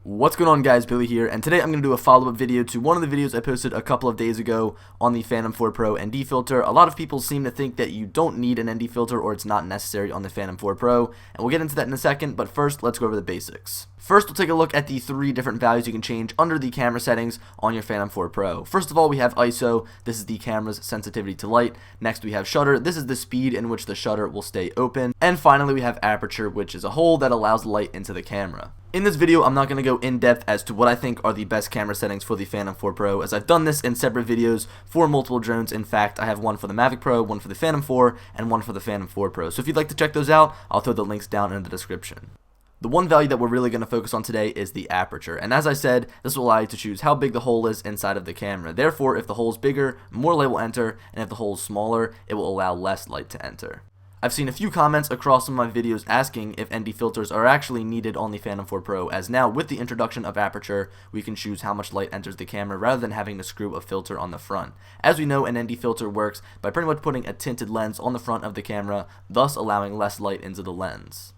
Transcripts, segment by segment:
What's going on, guys? Billy here, and today I'm going to do a follow-up video to one of the videos I posted a couple of days ago on the Phantom 4 Pro ND filter. A lot of people seem to think that you don't need an ND filter or it's not necessary on the Phantom 4 Pro, and we'll get into that in a second, but first, let's go over the basics. First, we'll take a look at the 3 different values you can change under the camera settings on your Phantom 4 Pro. First of all, we have ISO. This is the camera's sensitivity to light. Next, we have shutter. This is the speed in which the shutter will stay open. And finally, we have aperture, which is a hole that allows light into the camera. In this video, I'm not going to go in depth as to what I think are the best camera settings for the Phantom 4 Pro, as I've done this in separate videos for multiple drones. In fact, I have one for the Mavic Pro, one for the Phantom 4, and one for the Phantom 4 Pro. So if you'd like to check those out, I'll throw the links down in the description. The one value that we're really going to focus on today is the aperture, and as I said, this will allow you to choose how big the hole is inside of the camera. Therefore, if the hole is bigger, more light will enter, and if the hole is smaller, it will allow less light to enter. I've seen a few comments across some of my videos asking if ND filters are actually needed on the Phantom 4 Pro, as now with the introduction of aperture, we can choose how much light enters the camera rather than having to screw a filter on the front. As we know, an ND filter works by pretty much putting a tinted lens on the front of the camera, thus allowing less light into the lens.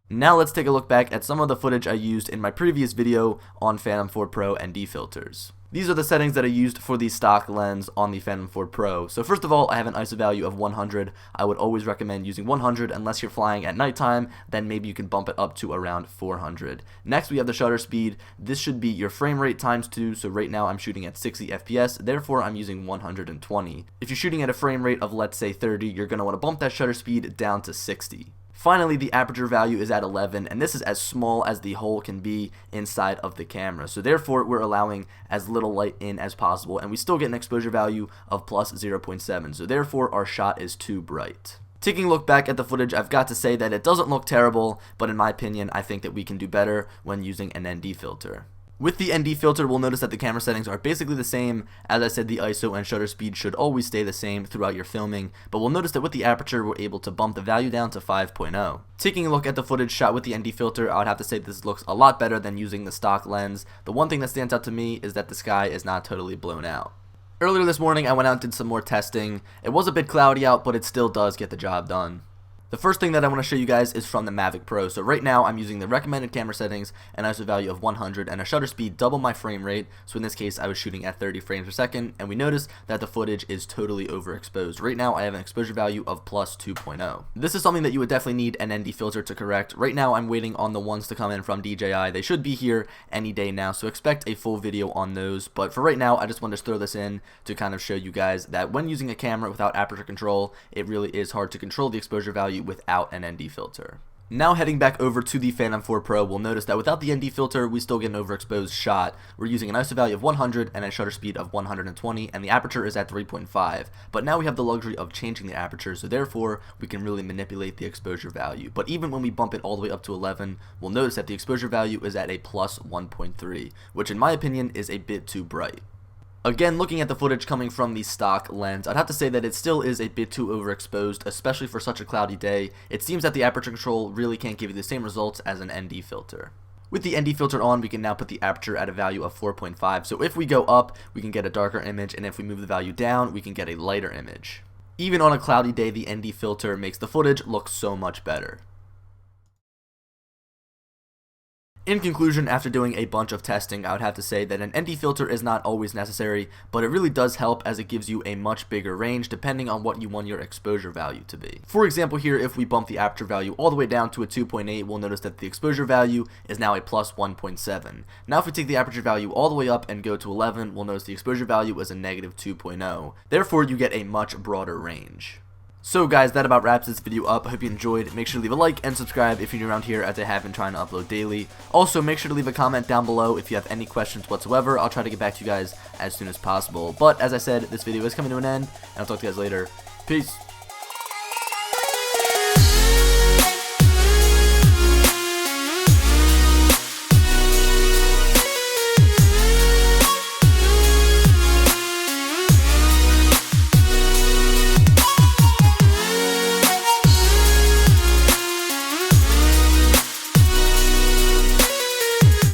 Now let's take a look back at some of the footage I used in my previous video on Phantom 4 Pro ND filters. These are the settings that I used for the stock lens on the Phantom 4 Pro. So first of all, I have an ISO value of 100. I would always recommend using 100 unless you're flying at nighttime, then maybe you can bump it up to around 400. Next, we have the shutter speed. This should be your frame rate times 2, so right now I'm shooting at 60 FPS, therefore I'm using 120. If you're shooting at a frame rate of, let's say, 30, you're going to want to bump that shutter speed down to 60. Finally, the aperture value is at 11, and this is as small as the hole can be inside of the camera. So therefore, we're allowing as little light in as possible, and we still get an exposure value of plus 0.7. So therefore, our shot is too bright. Taking a look back at the footage, I've got to say that it doesn't look terrible, but in my opinion, I think that we can do better when using an ND filter. With the ND filter, we'll notice that the camera settings are basically the same. As I said, the ISO and shutter speed should always stay the same throughout your filming, but we'll notice that with the aperture, we're able to bump the value down to 5.0. Taking a look at the footage shot with the ND filter, I would have to say this looks a lot better than using the stock lens. The one thing that stands out to me is that the sky is not totally blown out. Earlier this morning, I went out and did some more testing. It was a bit cloudy out, but it still does get the job done. The first thing that I want to show you guys is from the Mavic Pro. So right now I'm using the recommended camera settings, an ISO value of 100 and a shutter speed double my frame rate. So in this case I was shooting at 30 frames per second, and we notice that the footage is totally overexposed. Right now I have an exposure value of plus 2.0. This is something that you would definitely need an ND filter to correct. Right now I'm waiting on the ones to come in from DJI. They should be here any day now, so expect a full video on those. But for right now I just wanted to throw this in to kind of show you guys that when using a camera without aperture control, it really is hard to control the exposure value without an ND filter. Now heading back over to the Phantom 4 Pro, we'll notice that without the ND filter, we still get an overexposed shot. We're using an ISO value of 100 and a shutter speed of 120, and the aperture is at 3.5. But now we have the luxury of changing the aperture, so therefore we can really manipulate the exposure value. But even when we bump it all the way up to 11, we'll notice that the exposure value is at a plus 1.3, which in my opinion is a bit too bright. Again, looking at the footage coming from the stock lens, I'd have to say that it still is a bit too overexposed, especially for such a cloudy day. It seems that the aperture control really can't give you the same results as an ND filter. With the ND filter on, we can now put the aperture at a value of 4.5, so if we go up, we can get a darker image, and if we move the value down, we can get a lighter image. Even on a cloudy day, the ND filter makes the footage look so much better. In conclusion, after doing a bunch of testing, I would have to say that an ND filter is not always necessary, but it really does help as it gives you a much bigger range depending on what you want your exposure value to be. For example here, if we bump the aperture value all the way down to a 2.8, we'll notice that the exposure value is now a plus 1.7. Now if we take the aperture value all the way up and go to 11, we'll notice the exposure value is a negative 2.0. Therefore, you get a much broader range. So guys, that about wraps this video up. I hope you enjoyed. Make sure to leave a like and subscribe if you're new around here, as I have been trying to upload daily. Also, make sure to leave a comment down below if you have any questions whatsoever. I'll try to get back to you guys as soon as possible. But as I said, this video is coming to an end, and I'll talk to you guys later. Peace.